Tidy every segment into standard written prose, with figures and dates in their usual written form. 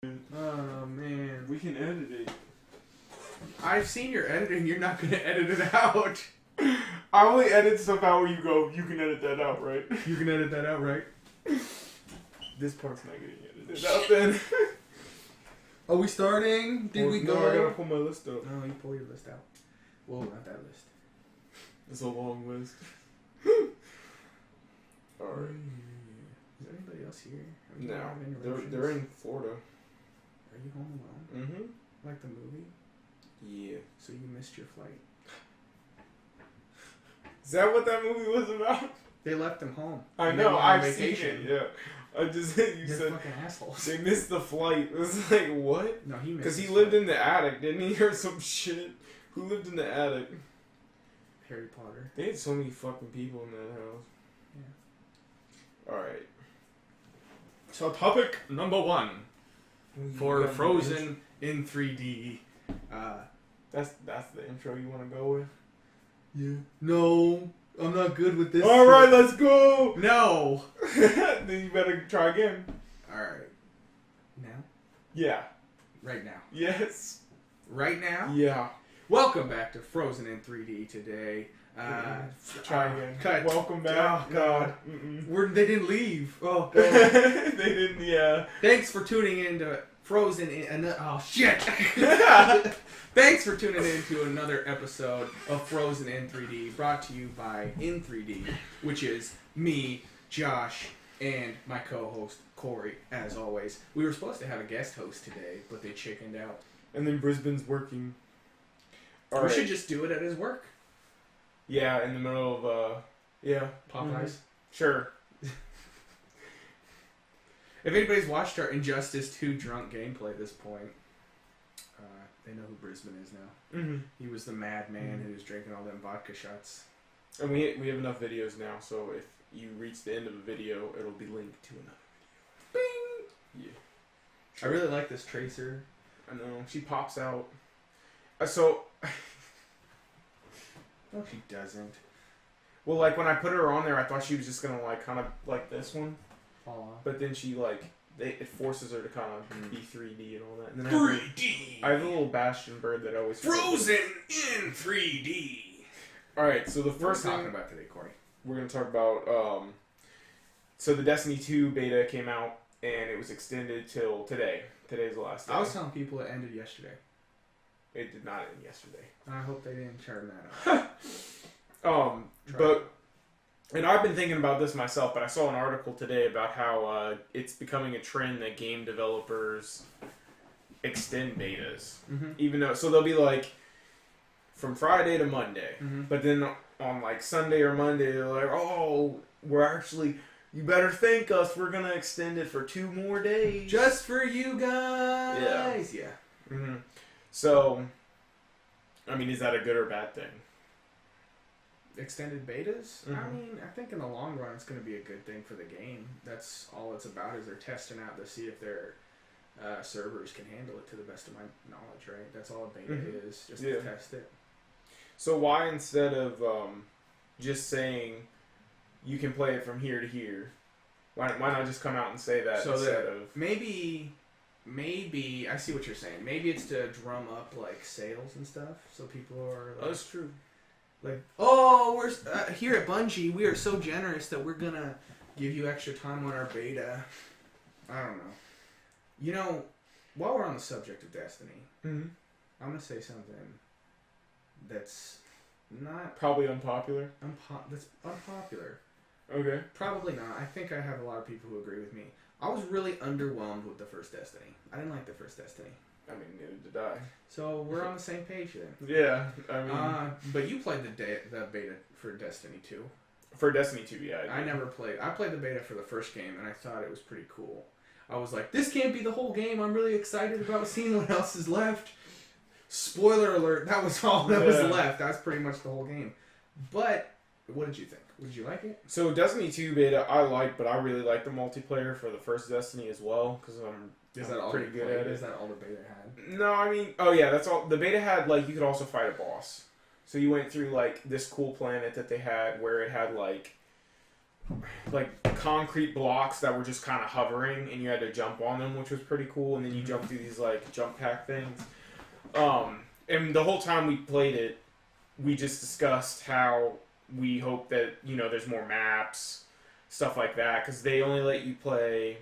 Oh man, We can edit it. I've seen your editing. You're not gonna edit it out. I only edit stuff out where you go, you can edit that out, right? You can edit that out, right? This part's not getting edited out then. Are we starting? Did we go? No, I gotta pull my list up. No, you pull your list out. Well, not that list. It's a long list. Alright. Is there anybody else here? No, they're in Florida. Are you home alone? Mm-hmm. Like the movie? Yeah. So you missed your flight. Is that what that movie was about? They left him home. I And they know, went on I've seen it, yeah. I just, you They're said, fucking assholes. they missed the flight. It was like, what? No, he missed Because he his lived flight. in the attic, didn't he? Or some shit. Who lived in the attic? Harry Potter. They had so many fucking people in that house. Yeah. Alright. So topic number one for You got Frozen in 3D. That's the intro you want to go with? Yeah. No, I'm not good with this. Alright, let's go! No. Then you better try again. Alright. Now? Yeah. Right now. Yes. Right now? Yeah. Welcome back to Frozen in 3D today. Try again. Cut. Welcome back. Oh, God. They didn't leave. Oh, God. They didn't, yeah. Thanks for tuning in to Frozen in... oh, shit! Thanks for tuning in to another episode of Frozen in 3D, brought to you by In 3D, which is me, Josh, and my co-host, Corey, as always. We were supposed to have a guest host today, but they chickened out. And then Brisbane's working. We should just do it at his work. Yeah, in the middle of, yeah. Popeyes. Mm-hmm. Sure. If anybody's watched our Injustice 2 drunk gameplay at this point, they know who Brisbane is now. Mm-hmm. He was the madman who was drinking all them vodka shots. And we have enough videos now, so if you reach the end of a video, it'll be linked to another video. Bing! Yeah. I really like this Tracer. I know. She pops out. So... No, she doesn't. Well, like, when I put her on there, I thought she was just gonna, like, kind of like this one. Fall off. But then she, like... it forces her to kind of be 3D and all that. And then 3D! I have a little Bastion bird that I always... Frozen in 3D! Alright, so the first What are thing... we talking about today, Corey? We're going to talk about... so the Destiny 2 beta came out, and it was extended till today. Today's the last day. I was telling people it ended yesterday. It did not end yesterday. I hope they didn't turn that off. But... And I've been thinking about this myself, but I saw an article today about how it's becoming a trend that game developers extend betas. Mm-hmm. Even though... So they'll be like... From Friday to Monday. Mm-hmm. But then on like Sunday or Monday, they're like, oh, we're actually... You better thank us. We're going to extend it for 2 more days. Just for you guys! Yeah. Mm-hmm. So, I mean, is that a good or bad thing? Extended betas? Mm-hmm. I mean, I think in the long run it's going to be a good thing for the game. That's all it's about, is they're testing out to see if their servers can handle it, to the best of my knowledge, right? That's all a beta is, just to test it. So why, instead of just saying you can play it from here to here, why not just come out and say that so instead that of... Maybe, I see what you're saying. Maybe it's to drum up, like, sales and stuff, so people are like... Oh, that's true. Like, oh, we're here at Bungie, we are so generous that we're gonna give you extra time on our beta. I don't know. You know, while we're on the subject of Destiny, Mm-hmm. I'm gonna say something that's not Probably unpopular. that's unpopular. Okay. Probably not. I think I have a lot of people who agree with me. I was really underwhelmed with the first Destiny. I didn't like the first Destiny. I mean, neither did I. So we're on the same page then. Yeah, I mean... But you played the beta for Destiny 2. For Destiny 2, yeah. I never played. I played the beta for the first game, and I thought it was pretty cool. I was like, this can't be the whole game. I'm really excited about seeing what else is left. Spoiler alert, that was all that was left. That's pretty much the whole game. But, what did you think? Did you like it? So, Destiny 2 beta, I like, but I really like the multiplayer for the first Destiny as well, because I'm pretty good at it. Is that all the beta had? No, I mean, oh yeah, that's all. The beta had, like, you could also fight a boss. So you went through, like, this cool planet that they had where it had, like, like concrete blocks that were just kind of hovering, and you had to jump on them, which was pretty cool. And then you jump through these like jump pack things. And the whole time we played it, we just discussed how we hope that there's more maps, stuff like that, because they only let you play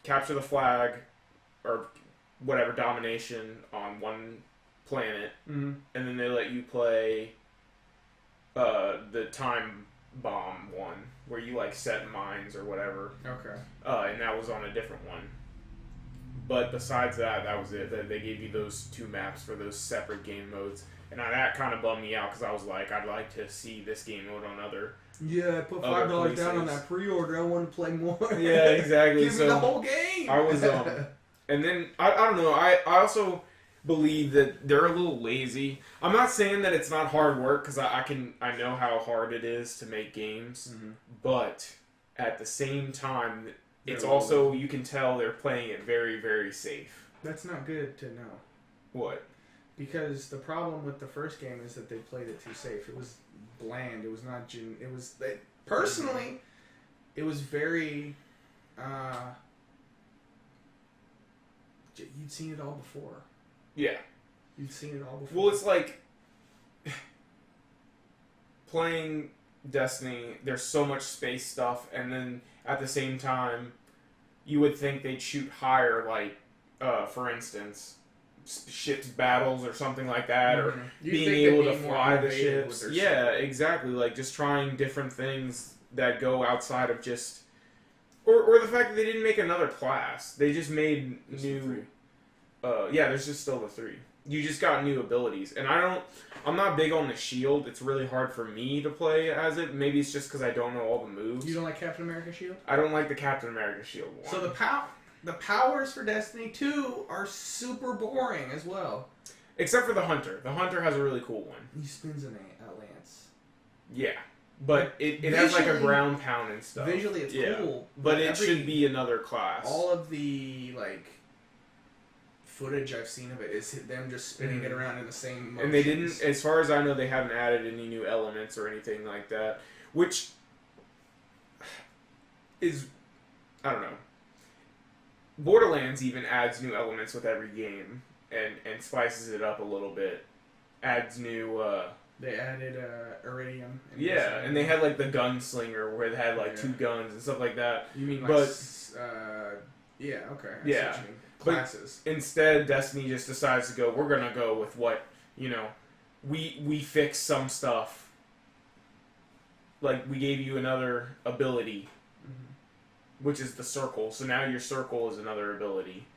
capture the flag or whatever domination on one planet, and then they let you play the time bomb one where you like set mines or whatever. Okay. And that was on a different one. But besides that, that was it. They gave you those 2 maps for those separate game modes, and that kind of bummed me out because I was like, I'd like to see this game mode on other. Yeah, I put $5 down on that pre-order. I want to play more. Yeah, exactly. Give me the whole game. I was and then I don't know. I also believe that they're a little lazy. I'm not saying that it's not hard work because I know how hard it is to make games, but at the same time, it's also you can tell they're playing it very, very safe. That's not good to know. What? Because the problem with the first game is that they played it too safe. It was bland. It was not. It was personally, it was very. You'd seen it all before. Yeah. You'd seen it all before. Well, it's like playing Destiny. There's so much space stuff, and then at the same time, you would think they'd shoot higher, like, for instance, ship's battles or something like that, or being able to fly the ships. Yeah, exactly. Like, just trying different things that go outside of just... Or the fact that they didn't make another class. They just made new... yeah, there's just still the 3. You just got new abilities. And I'm not big on the shield. It's really hard for me to play as it. Maybe it's just because I don't know all the moves. You don't like Captain America shield? I don't like the Captain America shield one. So the powers for Destiny 2 are super boring as well. Except for the Hunter. The Hunter has a really cool one. He spins a lance. Yeah. But it has like a ground pound and stuff. Visually it's cool. But it should be another class. All of the footage I've seen of it is them just spinning it around in the same motions. And they didn't, as far as I know, they haven't added any new elements or anything like that. Which is, I don't know. Borderlands even adds new elements with every game and spices it up a little bit. Adds new... They added Iridium. Yeah, and they had like the gunslinger where they had like 2 guns and stuff like that. You mean yeah, okay. I see what you mean. Classes. But instead, Destiny just decides to go, we're going to go with what, we fix some stuff. Like, we gave you another ability, which is the circle. So now your circle is another ability.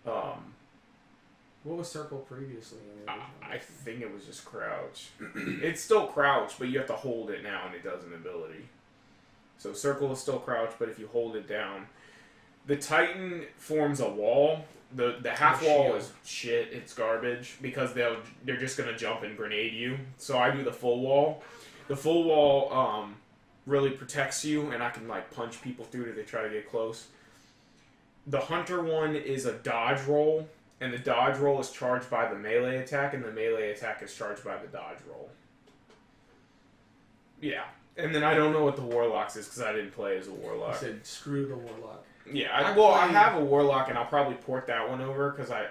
What was circle previously? I think it was just crouch. It's still crouch, but you have to hold it now, and it does an ability. So circle is still crouch, but if you hold it down, the Titan forms a wall. The half wall is shit. It's garbage because they're just gonna jump and grenade you. So I do the full wall. The full wall really protects you, and I can like punch people through it if they try to get close. The Hunter one is a dodge roll. And the dodge roll is charged by the melee attack, and the melee attack is charged by the dodge roll. Yeah. And then I don't know what the Warlocks is, because I didn't play as a Warlock. You said, screw the Warlock. Yeah, I have a Warlock, and I'll probably port that one over, because I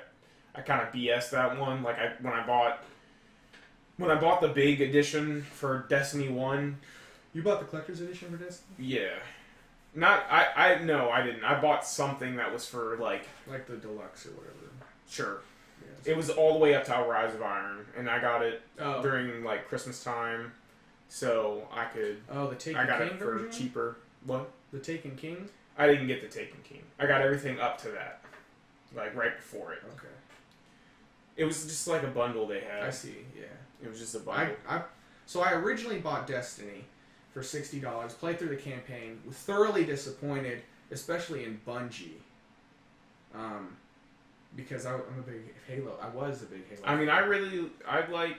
kind of BS that one. Like, when I bought the big edition for Destiny 1... You bought the collector's edition for Destiny? Yeah. No, I didn't. I bought something that was for, like the deluxe or whatever. Sure. Yeah, it was all the way up to Rise of Iron, and I got it during like Christmas time, so I could. Oh, the Taken King I got it for version? cheaper. What? The Taken King? I didn't get the Taken King. I got everything up to that, like right before it. Okay. It was just like a bundle they had. I see. Yeah. It was just a bundle. So I originally bought Destiny for $60. Played through the campaign. Was thoroughly disappointed, especially in Bungie. Because I'm a big Halo. I was a big Halo. I mean, I like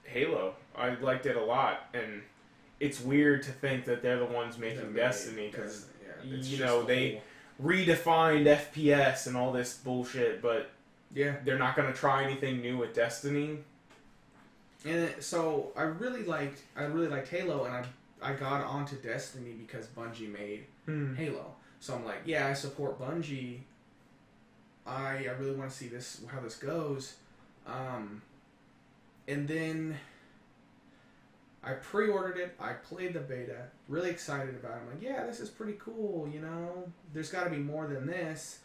Halo. I liked it a lot, and it's weird to think that they're the ones making Destiny because they redefined FPS and all this bullshit, but they're not going to try anything new with Destiny. And so I really liked Halo, and I got onto Destiny because Bungie made Halo. So I'm like, yeah, I support Bungie. I really want to see how this goes. And then I pre-ordered it. I played the beta. Really excited about it. I'm like, yeah, this is pretty cool, you know? There's got to be more than this.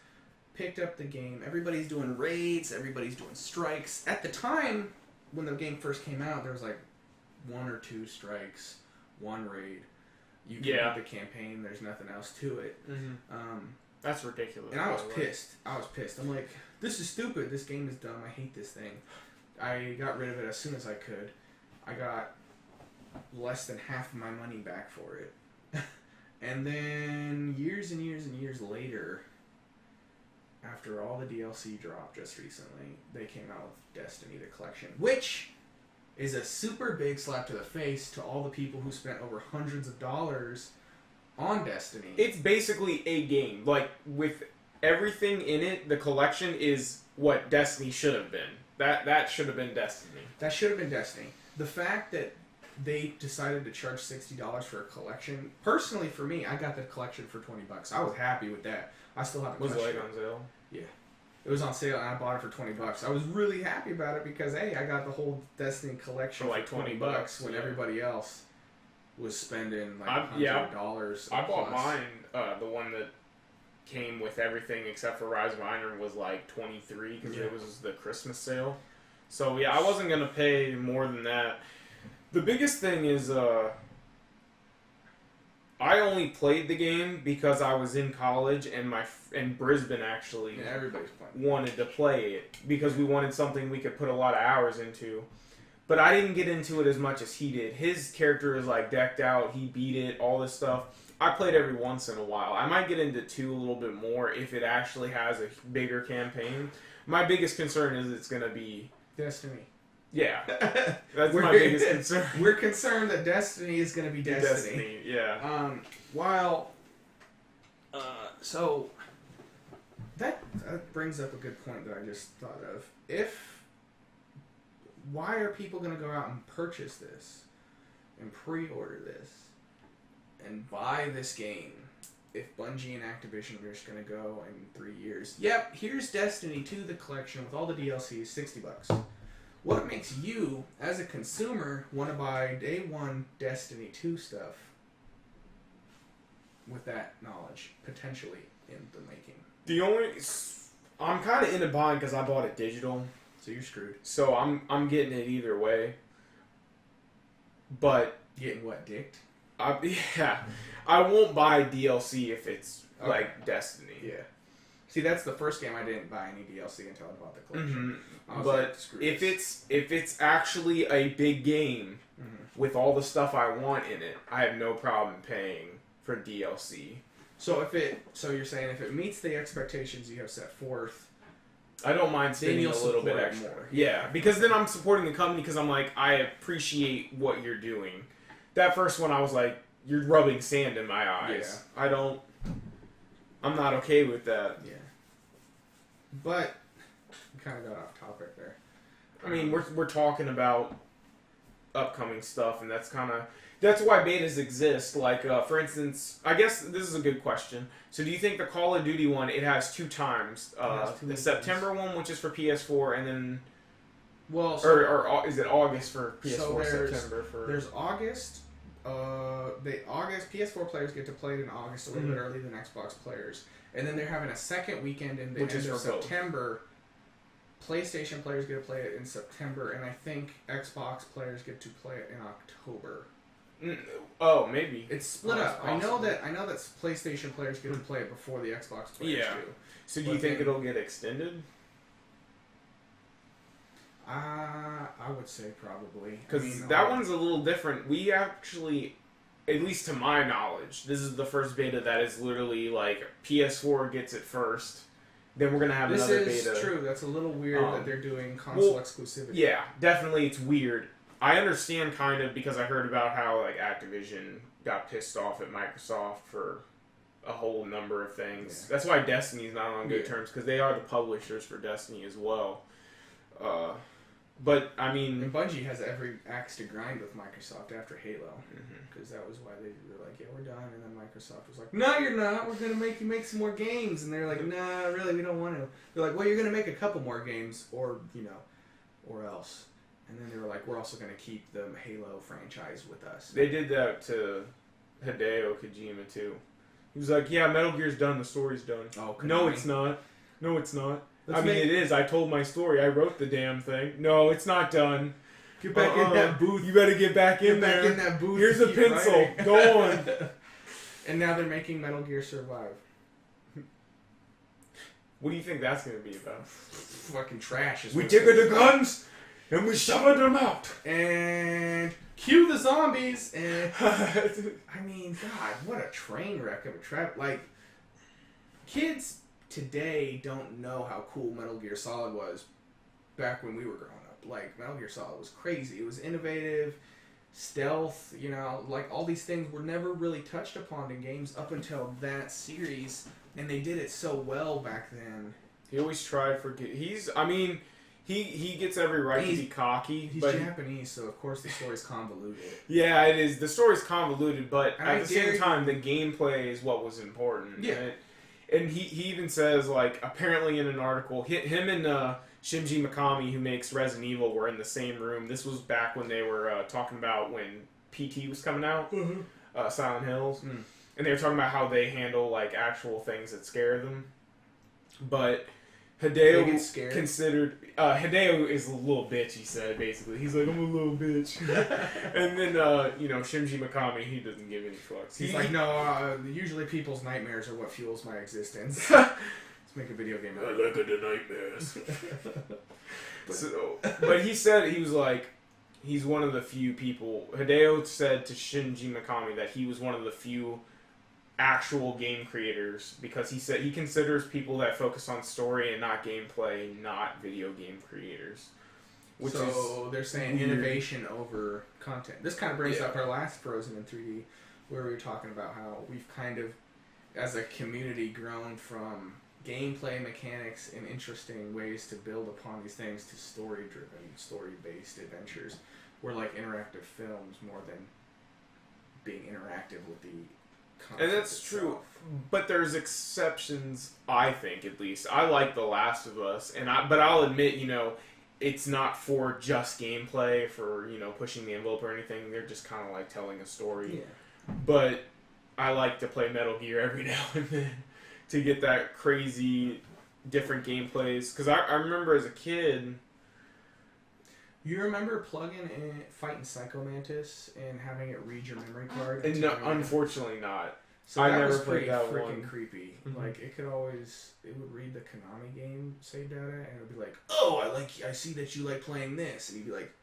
Picked up the game. Everybody's doing raids. Everybody's doing strikes. At the time, when the game first came out, there was like 1 or 2 strikes, 1 raid. You can beat the campaign. There's nothing else to it. That's ridiculous. And I was pissed. I'm like, this is stupid. This game is dumb. I hate this thing. I got rid of it as soon as I could. I got less than half of my money back for it. And then years and years and years later, after all the DLC dropped just recently, they came out with Destiny the Collection, which is a super big slap to the face to all the people who spent over hundreds of dollars on Destiny. It's basically a game. Like, with everything in it, the collection is what Destiny should have been. That should have been Destiny. That should have been Destiny. The fact that they decided to charge $60 for a collection, personally for me, I got the collection for $20. I was happy with that. I still have the collection. Was it like on sale? Yeah. It was on sale and I bought it for $20. I was really happy about it because, hey, I got the whole Destiny collection for like $20 when everybody else was spending like $100. I bought mine, the one that came with everything except for Rise of Iron was like $23 because it was the Christmas sale. So yeah, I wasn't gonna pay more than that. The biggest thing is I only played the game because I was in college and Brisbane actually everybody's playing. Wanted to play it because we wanted something we could put a lot of hours into. But I didn't get into it as much as he did. His character is like decked out, he beat it, all this stuff. I played every once in a while. I might get into 2 a little bit more if it actually has a bigger campaign. My biggest concern is it's going to be Destiny. Yeah. That's my biggest concern. We're concerned that Destiny is going to be Destiny. Yeah. So that brings up a good point that I just thought of. Why are people going to go out and purchase this and pre-order this and buy this game if Bungie and Activision are just going to go in 3 years? Yep, here's Destiny 2, the collection with all the DLCs, $60. What makes you, as a consumer, want to buy day 1 Destiny 2 stuff with that knowledge potentially in the making? I'm kind of in a bind because I bought it digital. So you're screwed. So I'm getting it either way. But getting what, dicked? I won't buy DLC if it's like Destiny. Yeah. See, that's the first game I didn't buy any DLC until I bought the collection. Mm-hmm. But if it's actually a big game with all the stuff I want in it, I have no problem paying for DLC. So you're saying if it meets the expectations you have set forth, I don't mind spending a little bit extra. Yeah, because then I'm supporting the company because I'm like, I appreciate what you're doing. That first one, I was like, you're rubbing sand in my eyes. Yeah. I'm not okay with that. Yeah. But we kind of got off topic there. I mean, we're talking about upcoming stuff, and that's why betas exist. Like, for instance, I guess this is a good question. So, do you think the Call of Duty one, it has 2 times? The September one, which is for PS4, and then... Well, or is it August for PS4, so September for... There's August. PS4 players get to play it in August a little bit earlier than Xbox players. And then they're having a second weekend in the end of September. PlayStation players get to play it in September, and I think Xbox players get to play it in October. Oh, maybe it's split up. I know that PlayStation players get to play it before the Xbox players do. So do you think it'll get extended? I would say probably. Because that one's a little different. We actually, at least to my knowledge, this is the first beta that is literally like PS4 gets it first. Then we're going to have another beta. This is true. That's a little weird that they're doing console exclusivity. Yeah, definitely it's weird. I understand kind of because I heard about how like Activision got pissed off at Microsoft for a whole number of things. Yeah. That's why Destiny's not on good terms because they are the publishers for Destiny as well. But I mean, and Bungie has every axe to grind with Microsoft after Halo, because that was why they were like, yeah, we're done. And then Microsoft was like, no, you're not. We're gonna make you make some more games. And they're like, nah, really, we don't want to. They're like, well, you're gonna make a couple more games, or or else. And then they were like, we're also gonna keep the Halo franchise with us. They did that to Hideo Kojima too. He was like, yeah, Metal Gear's done. The story's done. Oh, no, it's not. No, it's not. Let's I mean, it is. I told my story. I wrote the damn thing. No, it's not done. Get back in that booth. You better get back in there. Back in that booth. Here's a pencil. Writing. Go on. And now they're making Metal Gear Survive. What do you think that's going to be about? Fucking trash. We took the guns and we shoved them out. And cue the zombies. And I mean, God, what a train wreck of a trap. Like, kids today don't know how cool Metal Gear Solid was back when we were growing up. Like, Metal Gear Solid was crazy. It was innovative, stealth, like all these things were never really touched upon in games up until that series, and they did it so well back then. He always tried for... He gets every right to be cocky. He's but Japanese, so of course the story's convoluted. Yeah, it is. The story's convoluted, but And at the same time, the gameplay is what was important. Yeah. And he even says, like, apparently in an article, him and Shinji Mikami, who makes Resident Evil, were in the same room. This was back when they were talking about when PT was coming out, Silent Hills. Mm. And they were talking about how they handle, like, actual things that scare them. But Hideo Hideo is a little bitch, he said, basically. He's like, I'm a little bitch. And then, Shinji Mikami, he doesn't give any fucks. He's like, no, usually people's nightmares are what fuels my existence. Let's make a video game out of it. I like the nightmares. But he said, he was like, he's one of the few people. Hideo said to Shinji Mikami that he was one of the few actual game creators, because he said he considers people that focus on story and not gameplay not video game creators. They're saying weird. Innovation over content. This kind of brings up our last Frozen in 3D, where we were talking about how we've kind of, as a community, grown from gameplay mechanics and interesting ways to build upon these things to story-driven, story-based adventures. We're like interactive films more than being interactive with the content. And that's itself. true, but there's exceptions, I think, at least. I like The Last of Us, but I'll admit, it's not for just gameplay, for, pushing the envelope or anything. They're just kind of like telling a story. Yeah. But I like to play Metal Gear every now and then to get that crazy different gameplays. Because I remember as a kid... You remember plugging in, fighting Psycho Mantis and having it read your memory card? No, unfortunately not. So I that never was played pretty that freaking one. creepy. Mm-hmm. Like, it would read the Konami game save data, and it would be like, oh, I see that you like playing this. And you'd be like...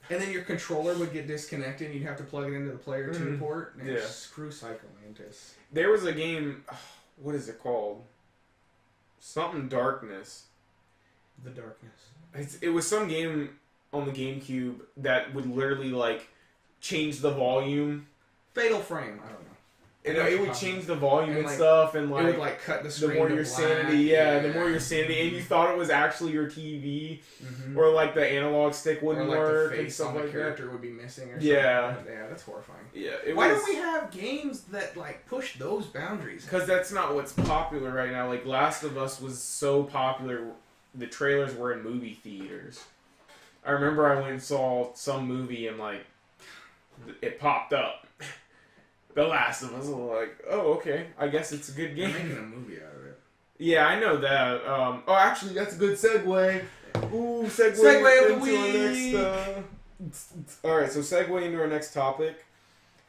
And then your controller would get disconnected, and you'd have to plug it into the player 2 port. And Yeah. Screw Psycho Mantis. There was a game... What is it called? Something Darkness. The Darkness. It was some game on the GameCube that would literally, like, change the volume. Fatal Frame, I don't know. And it would change the volume and like, stuff, and like, it would like cut the screen. The more to your black. sanity, the more your sanity, and you thought it was actually your TV, or like the analog stick wouldn't work, the face and stuff on the like character that. would be missing, or something. Yeah, that's horrifying. Yeah, why don't we have games that like push those boundaries? Because that's not what's popular right now. Like Last of Us was so popular, the trailers were in movie theaters. I remember I went and saw some movie and like it popped up. The Last of Us. I was like, oh, okay. I guess it's a good game. They're making a movie out of it. Yeah, I know that. Actually, that's a good segue. Ooh, segue of the into our next. Alright, so segue into our next topic.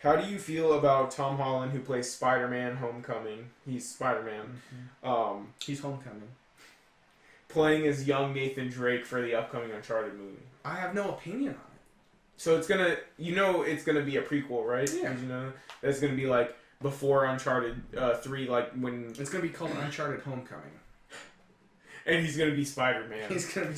How do you feel about Tom Holland, who plays Spider-Man Homecoming? He's Spider-Man. Mm-hmm. He's Homecoming. Playing as young Nathan Drake for the upcoming Uncharted movie. I have no opinion on it. So it's gonna, it's gonna be a prequel, right? Yeah. Did you know that's gonna be like before Uncharted 3, like when it's gonna be called Uncharted Homecoming. And he's gonna be Spider-Man. He's gonna be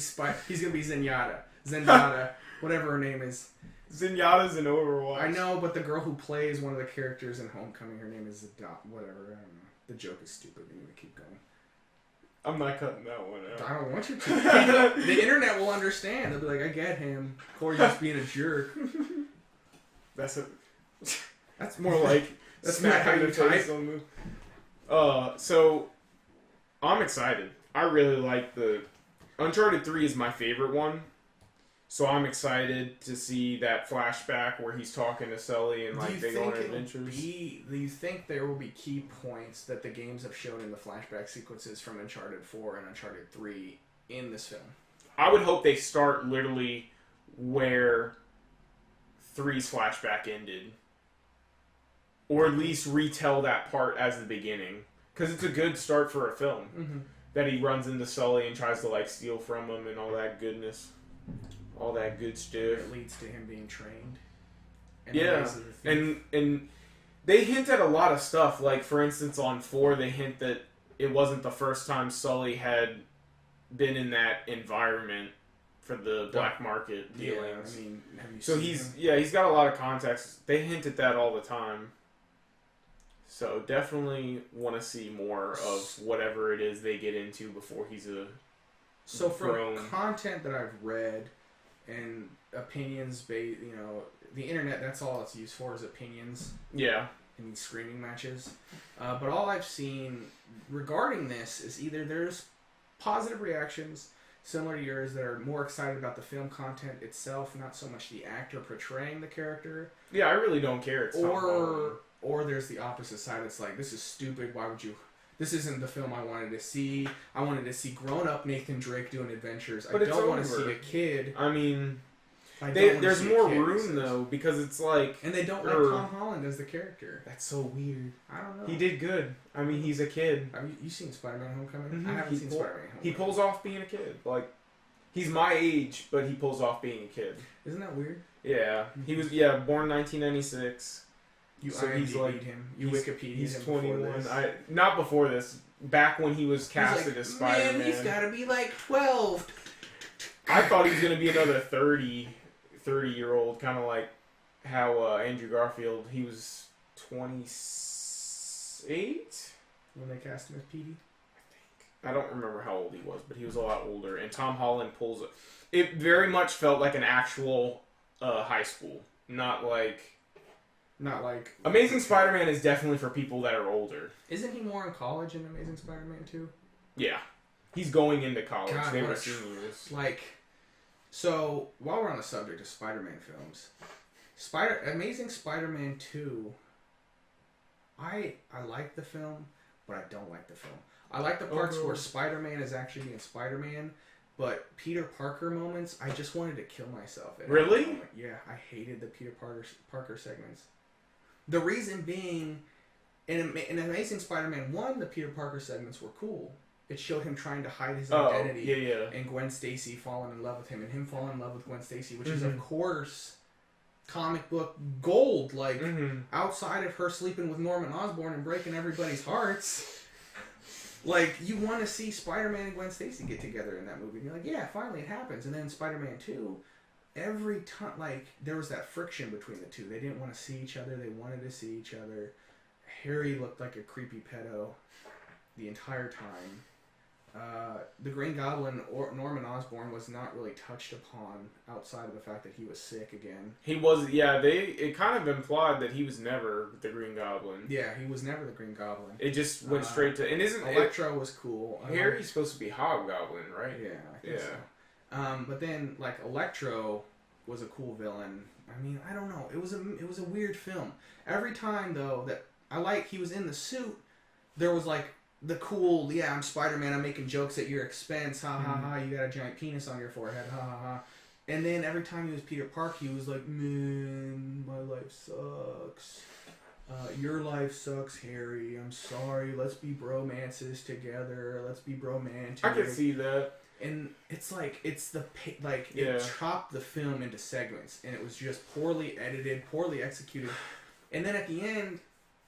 Zenyatta, whatever her name is. Zenyatta's in Overwatch. I know, but the girl who plays one of the characters in Homecoming, her name is whatever. I don't know. The joke is stupid. We need to keep going. I'm not cutting that one out. I don't want you to. The internet will understand. They'll be like, I get him. Corey's just being a jerk. That's more like that's not how you type. So I'm excited. I really like the Uncharted 3 is my favorite one. So I'm excited to see that flashback where he's talking to Sully and like they go on adventures. Do you think there will be key points that the games have shown in the flashback sequences from Uncharted 4 and Uncharted 3 in this film? I would hope they start literally where 3's flashback ended. Or at least retell that part as the beginning. Because it's a good start for a film. Mm-hmm. That he runs into Sully and tries to like steal from him and all that goodness. All that good stuff. It leads to him being trained. And they hint at a lot of stuff. Like, for instance, on 4, they hint that it wasn't the first time Sully had been in that environment for the black market dealings. I mean, have you so seen him? he's got a lot of context. They hint at that all the time. So definitely want to see more of whatever it is they get into before he's a from content that I've read and opinions, the internet, that's all it's used for is opinions. Yeah. In these screaming matches. But all I've seen regarding this is either there's positive reactions similar to yours that are more excited about the film content itself, not so much the actor portraying the character. Yeah, I really don't care. It's or there's the opposite side. It's like, this is stupid. Why would you... This isn't the film I wanted to see. I wanted to see grown-up Nathan Drake doing adventures. But I don't want to see a kid. I mean... there's more room, though, because it's like... And they don't like Tom Holland as the character. That's so weird. I don't know. He did good. I mean, he's a kid. Have you seen Spider-Man Homecoming? Mm-hmm. I haven't seen Spider-Man Homecoming. He pulls off being a kid. Like, he's my age, but he pulls off being a kid. Isn't that weird? Yeah. He was, born 1996. You so he's like him. You Wikipedia he's him 21. Not before this. Back when he was casted as Spider-Man. Man, he's got to be like 12. I thought he was going to be another 30-year-old, kind of like how Andrew Garfield, he was 28? When they cast him as Petey? I don't remember how old he was, but he was a lot older. And Tom Holland pulls it. It very much felt like an actual high school. Not like... Amazing Spider-Man is definitely for people that are older. Isn't he more in college in Amazing Spider-Man 2? Yeah. He's going into college. They were seniors. So, while we're on the subject of Spider-Man films, Amazing Spider-Man 2, I like the film, but I don't like the film. I like the parts where Spider-Man is actually being Spider-Man, but Peter Parker moments, I just wanted to kill myself. Really? Yeah, I hated the Peter Parker segments. The reason being, in Amazing Spider-Man 1, the Peter Parker segments were cool. It showed him trying to hide his identity. And Gwen Stacy falling in love with him, and him falling in love with Gwen Stacy, which is, of course, comic book gold. Outside of her sleeping with Norman Osborn and breaking everybody's hearts, you want to see Spider-Man and Gwen Stacy get together in that movie. And you're like, yeah, finally it happens. And then Spider-Man 2... every time, there was that friction between the two. They didn't want to see each other. They wanted to see each other. Harry looked like a creepy pedo the entire time. The Green Goblin, or Norman Osborn, was not really touched upon outside of the fact that he was sick again. He was, it kind of implied that he was never the Green Goblin. Yeah, he was never the Green Goblin. It just went straight to, and isn't Electro was cool. Harry's supposed to be Hobgoblin, right? Yeah, I think so. But then, Electro was a cool villain. I mean, I don't know. It was a weird film. Every time, though, that he was in the suit, there was, the cool, yeah, I'm Spider-Man, I'm making jokes at your expense, ha ha ha, you got a giant penis on your forehead, ha ha ha. And then every time he was Peter Parker, he was like, man, my life sucks. Your life sucks, Harry. I'm sorry. Let's be bromances together. Let's be bromantic. I can see that. And it's it chopped the film into segments, and it was just poorly edited, poorly executed. And then at the end,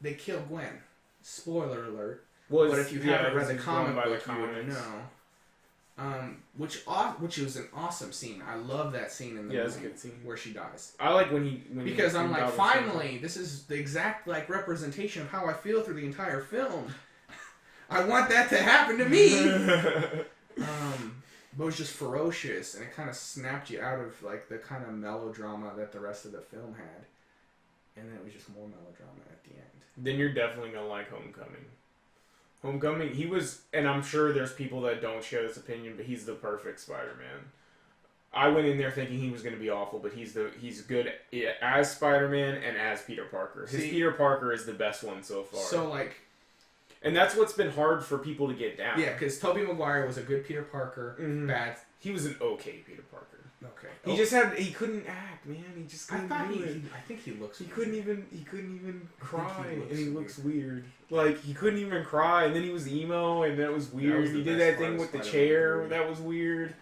they kill Gwen. Spoiler alert. But if you haven't read the comic book, you would know. Which was an awesome scene. I love that scene in the movie, it's a good scene where she dies. I like when because I'm like, finally, this is the exact representation of how I feel through the entire film. I want that to happen to me. But it was just ferocious, and it kind of snapped you out of like the kind of melodrama that the rest of the film had, and then it was just more melodrama at the end. Then you're definitely gonna like Homecoming. Homecoming, he was, and I'm sure there's people that don't share this opinion, but he's the perfect Spider-Man. I went in there thinking he was going to be awful, but he's good as Spider-Man and as Peter Parker. His Peter Parker is the best one so far. So, like... And that's what's been hard for people to get down. Yeah, because Tobey Maguire was a good Peter Parker, bad... He was an okay Peter Parker. Okay. He couldn't act, man. He just couldn't do it. I think he looks He couldn't even cry, and he looks weird. Like, he couldn't even cry, and then he was emo, and that was weird. He did that thing with the chair. That was weird.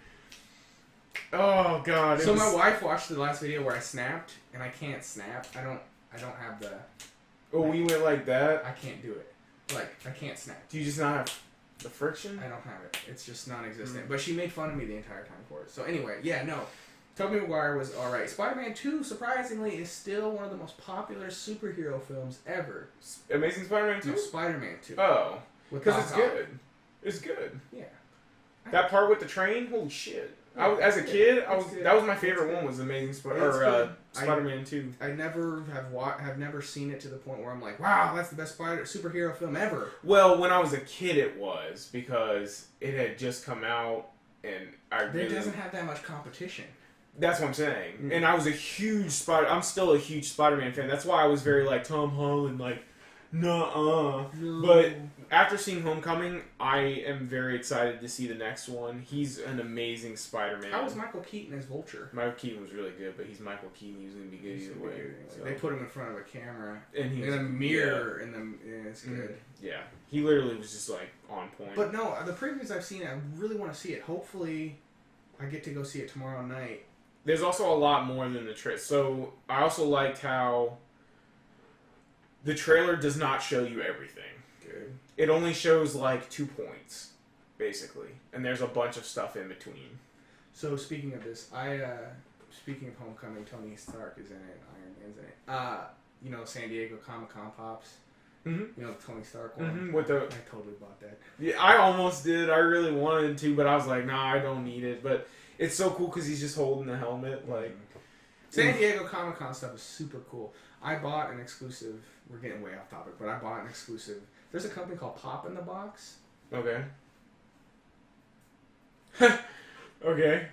Oh god! So my wife watched the last video where I snapped, and I can't snap. I don't have the. Oh, we went like that. I can't do it. Like I can't snap. Do you just not have the friction? I don't have it. It's just non-existent. But she made fun of me the entire time for it. So anyway, yeah, no. Tobey Maguire was all right. Spider-Man 2, surprisingly, is still one of the most popular superhero films ever. Amazing Spider-Man 2. No, Spider-Man 2. Oh, because it's good. It's good. Yeah. That part with the train, holy shit. As a kid, that was my favorite one. Was Amazing Spider-Man 2. I never have never seen it to the point where I'm like, wow, that's the best superhero film ever. Well, when I was a kid, it was because it had just come out, and it doesn't have that much competition. That's what I'm saying. Mm-hmm. And I was I'm still a huge Spider-Man fan. That's why I was very like Tom Holland, like, nuh-uh. No. But after seeing Homecoming, I am very excited to see the next one. He's an amazing Spider-Man. How was Michael Keaton as Vulture? Michael Keaton was really good, but he's Michael Keaton. He was going to be good either way. So. They put him in front of a camera. And he in a mirror. It's good. Yeah. He literally was just like on point. But no, the previews I've seen, I really want to see it. Hopefully, I get to go see it tomorrow night. There's also a lot more than the trailer. So I also liked how the trailer does not show you everything. Good. It only shows like 2 points, basically, and there's a bunch of stuff in between. So speaking of this, speaking of Homecoming, Tony Stark is in it. Iron Man's in it. You know, San Diego Comic-Con pops. Mm-hmm. You know, the Tony Stark one. Mm-hmm. I totally bought that. Yeah, I almost did. I really wanted to, but I was like, nah, I don't need it. But it's so cool because he's just holding the helmet. Like, San Diego Comic-Con stuff is super cool. I bought an exclusive. We're getting way off topic, but I bought an exclusive. There's a company called Pop in the Box. Okay. Okay.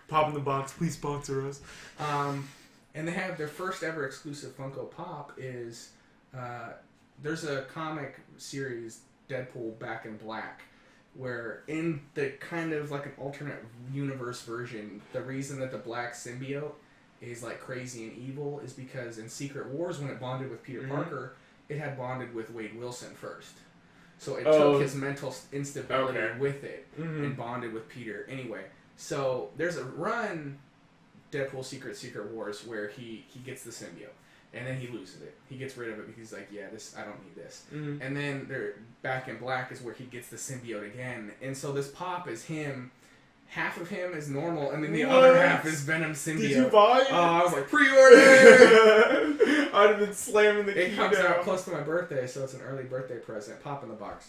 Pop in the Box, please sponsor us. And they have their first ever exclusive Funko Pop is there's a comic series, Deadpool Back in Black, where in the kind of like an alternate universe version, the reason that the black symbiote is like crazy and evil is because in Secret Wars, when it bonded with Peter Parker, it had bonded with Wade Wilson first. So it took his mental instability with it and bonded with Peter anyway. So there's a run, Deadpool Secret Wars, where he gets the symbiote. And then he loses it. He gets rid of it because he's like, yeah, I don't need this. Mm-hmm. And then they're Back in Black is where he gets the symbiote again. And so this Pop is him. Half of him is normal, and then the other half is Venom symbiote. Did you buy it? I was like, pre-order! I'd have been slamming the key It comes out close to my birthday, so it's an early birthday present. Pop in the box.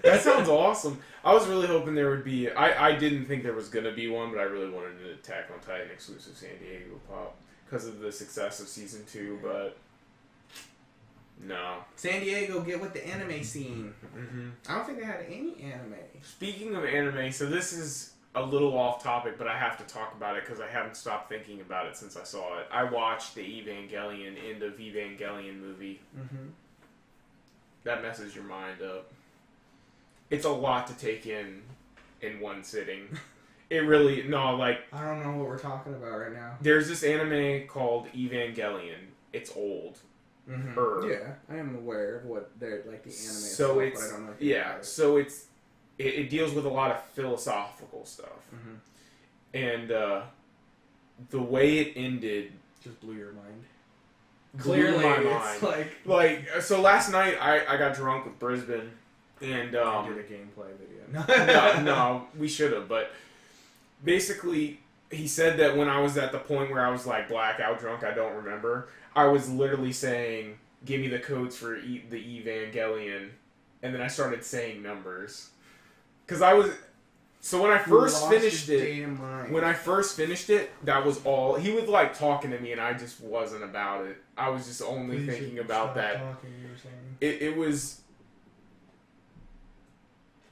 That sounds awesome. I was really hoping there would be... I didn't think there was going to be one, but I really wanted an Attack on Titan exclusive San Diego Pop because of the success of Season 2, but... No. San Diego, get with the anime scene. Mm-hmm. I don't think they had any anime. Speaking of anime, so this is a little off topic, but I have to talk about it because I haven't stopped thinking about it since I saw it. I watched the end of Evangelion movie. Mm-hmm. That messes your mind up. It's a lot to take in one sitting. It really... No, like... I don't know what we're talking about right now. There's this anime called Evangelion. It's old. Mm-hmm. Yeah, I am aware of what they're like the anime. So stuff, but I don't know. So it deals with a lot of philosophical stuff, and the way it ended just blew your mind. Clearly, my mind. Like so. Last night I got drunk with Brisbane, and I did a gameplay video. no, we should have. But basically, he said that when I was at the point where I was like blackout drunk, I don't remember. I was literally saying, give me the codes for the Evangelion, and then I started saying numbers. Because I was... So when I first finished it, that was all... He was, like, talking to me, and I just wasn't about it. I was just only thinking about that. It was...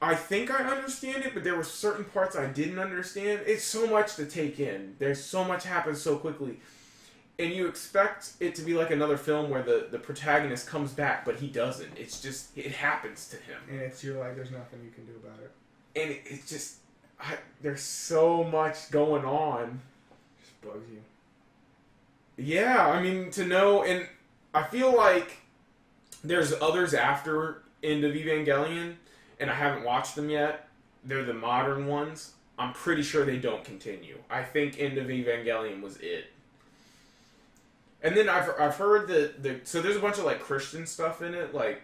I think I understand it, but there were certain parts I didn't understand. It's so much to take in. There's so much happens so quickly. And you expect it to be like another film where the protagonist comes back, but he doesn't. It's just... It happens to him. And you're like, there's nothing you can do about it. And it's just... there's so much going on. Just bugs you. Yeah, I mean, to know... And I feel like there's others after End of Evangelion, and I haven't watched them yet. They're the modern ones. I'm pretty sure they don't continue. I think End of Evangelion was it. And then I've heard that... So there's a bunch of, like, Christian stuff in it. Like,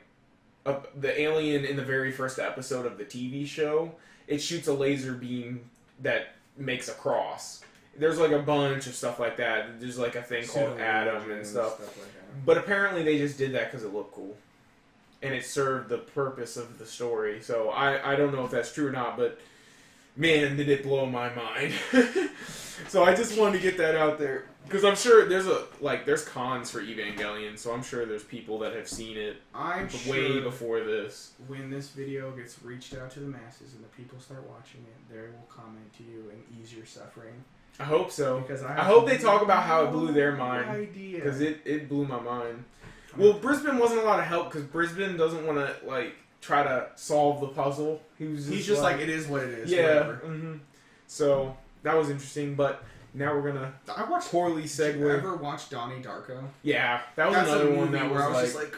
the alien in the very first episode of the TV show... It shoots a laser beam that makes a cross. There's like a bunch of stuff like that. There's like a thing called Adam and stuff. Like that. But apparently they just did that because it looked cool. And it served the purpose of the story. So I don't know if that's true or not, but man, did it blow my mind. So I just wanted to get that out there. Because I'm sure there's cons for Evangelion, so I'm sure there's people that have seen it way before this. When this video gets reached out to the masses and the people start watching it, they will comment to you and ease your suffering. I hope so. Because I hope they talk about how it blew their mind. Because it blew my mind. Well, Brisbane wasn't a lot of help because Brisbane doesn't want to like try to solve the puzzle. He's just like it is what it is. Yeah. Mm-hmm. So that was interesting, but. Now we're gonna poorly segue. Did you ever watch Donnie Darko? Yeah, that's another one that was just like...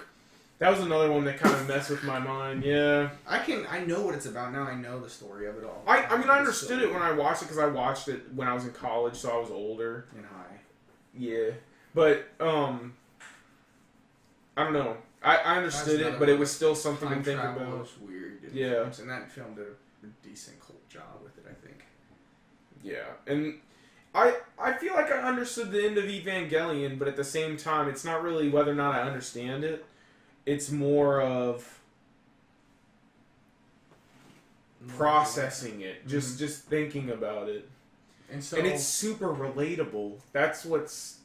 That was another one that kind of messed with my mind, yeah. I know what it's about now, I know the story of it all. I mean, I understood it when I watched it, because I watched it when I was in college, so I was older. And high. Yeah. But, I don't know. I understood it, but it was still something to think about. Was weird. Yeah. And that film did a decent job with it, I think. Yeah, and... I feel like I understood the end of Evangelion, but at the same time, it's not really whether or not I understand it. It's more of processing it, just thinking about it. And it's super relatable. That's what's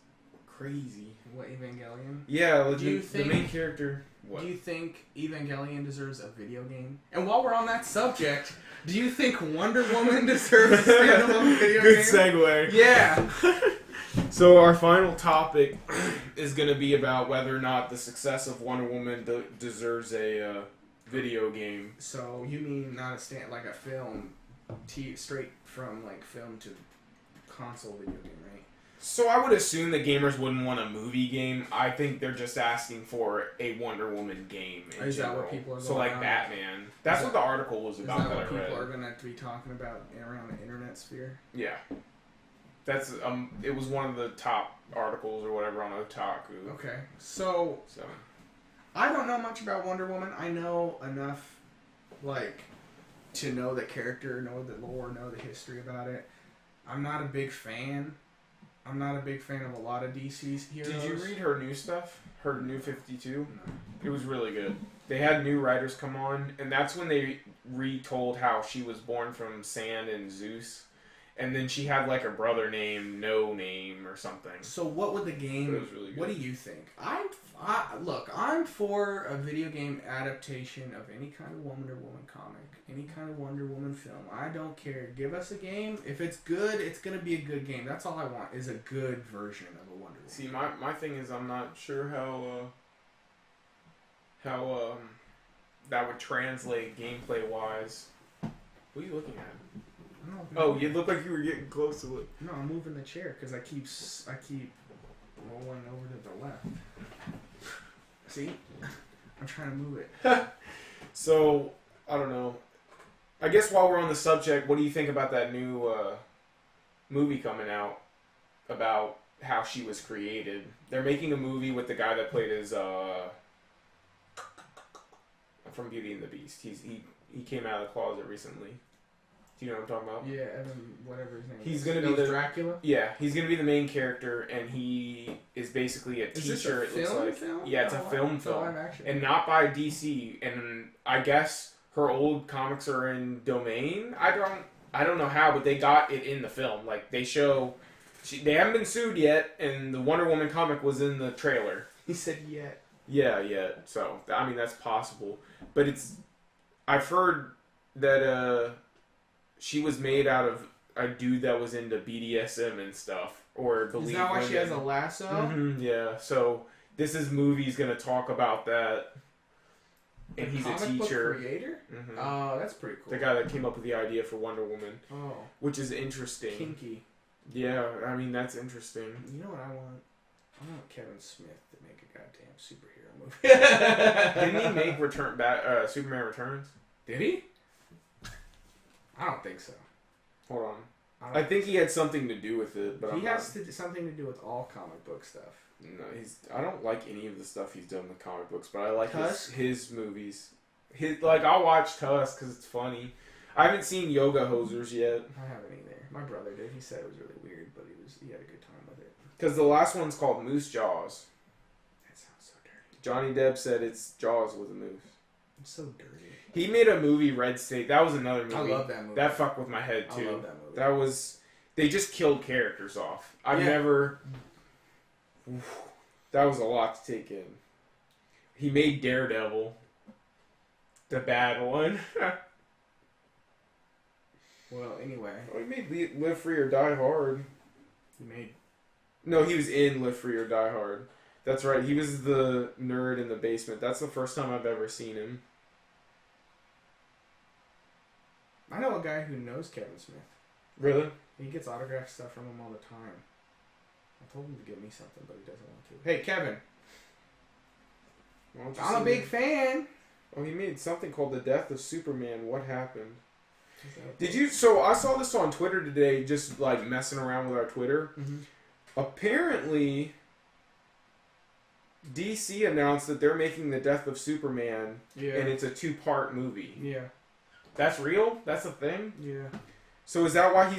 crazy. What, Evangelion? Yeah, the main character... What? Do you think Evangelion deserves a video game? And while we're on that subject, do you think Wonder Woman deserves a standalone video game? Good segue. Yeah. So our final topic is going to be about whether or not the success of Wonder Woman deserves a video game. So you mean not like a film, straight from like film to console video game, right? So I would assume that gamers wouldn't want a movie game. I think they're just asking for a Wonder Woman game in general. That what people are going like Batman. That's what the article was about. Is that what people are going to be talking about around the internet sphere? Yeah. That's it was one of the top articles or whatever on Otaku. Okay. So I don't know much about Wonder Woman. I know enough like to know the character, know the lore, know the history about it. I'm not a big fan. I'm not a big fan of a lot of DC's heroes. Did you read her new stuff? Her new 52? No. It was really good. They had new writers come on, and that's when they retold how she was born from sand and Zeus. And then she had like a brother named No Name or something. So what would the game... It was really good. What do you think? Look, I'm for a video game adaptation of any kind of Wonder Woman comic. Any kind of Wonder Woman film. I don't care. Give us a game. If it's good, it's going to be a good game. That's all I want, is a good version of a Wonder Woman. See, my thing is I'm not sure how that would translate gameplay-wise. What are you looking at? Oh, you look like you were getting close to it. No, I'm moving the chair because I keep rolling over to the left. See? I'm trying to move it. So, I don't know. I guess while we're on the subject, what do you think about that new movie coming out about how she was created? They're making a movie with the guy that played as from Beauty and the Beast. He came out of the closet recently. Do you know what I'm talking about? Yeah, Evan, whatever his name is. He's going to be the Dracula? Yeah, he's going to be the main character, and he is basically a Is teacher, this a it looks like. film? Yeah, it's a film. Live action. And not by DC, and I guess her old comics are in Domain. I don't know how, but they got it in the film. Like, they show... they haven't been sued yet, and the Wonder Woman comic was in the trailer. He said yet. Yeah. So, I mean, that's possible. But I've heard that she was made out of a dude that was into BDSM and stuff. Or believe Is that why she has a lasso? Mm-hmm, yeah. So, this movie's going to talk about that. And he's a teacher. Book creator? Mm-hmm. Oh, that's pretty cool. The guy that came up with the idea for Wonder Woman. Oh. Which is interesting. Kinky. Yeah, I mean, that's interesting. You know what I want? I want Kevin Smith to make a goddamn superhero movie. Didn't he make Superman Returns? Did he? I don't think so. Hold on. I think he had something to do with it, but he has something to do with all comic book stuff. No, I don't like any of the stuff he's done with comic books, but I like his movies. I'll watch Tusk because it's funny. I haven't seen Yoga Hosers yet. I haven't either. My brother did. He said it was really weird, but he had a good time with it. Because the last one's called Moose Jaws. That sounds so dirty. Johnny Depp said it's Jaws with a moose. It's so dirty. He made a movie, Red State. That was another movie. I love that movie. That fucked with my head too. I love that movie. They just killed characters off. That was a lot to take in. He made Daredevil. The bad one. Well, anyway. Oh, he made Live Free or Die Hard. No, he was in Live Free or Die Hard. That's right. He was the nerd in the basement. That's the first time I've ever seen him. I know a guy who knows Kevin Smith. Really? He gets autographed stuff from him all the time. I told him to give me something, but he doesn't want to. Hey, Kevin. I'm a big fan. Oh, he made something called The Death of Superman. What happened? So I saw this on Twitter today, just like messing around with our Twitter. Mm-hmm. Apparently, DC announced that they're making The Death of Superman, and it's a 2-part movie. Yeah. That's real? That's a thing? Yeah. So is that why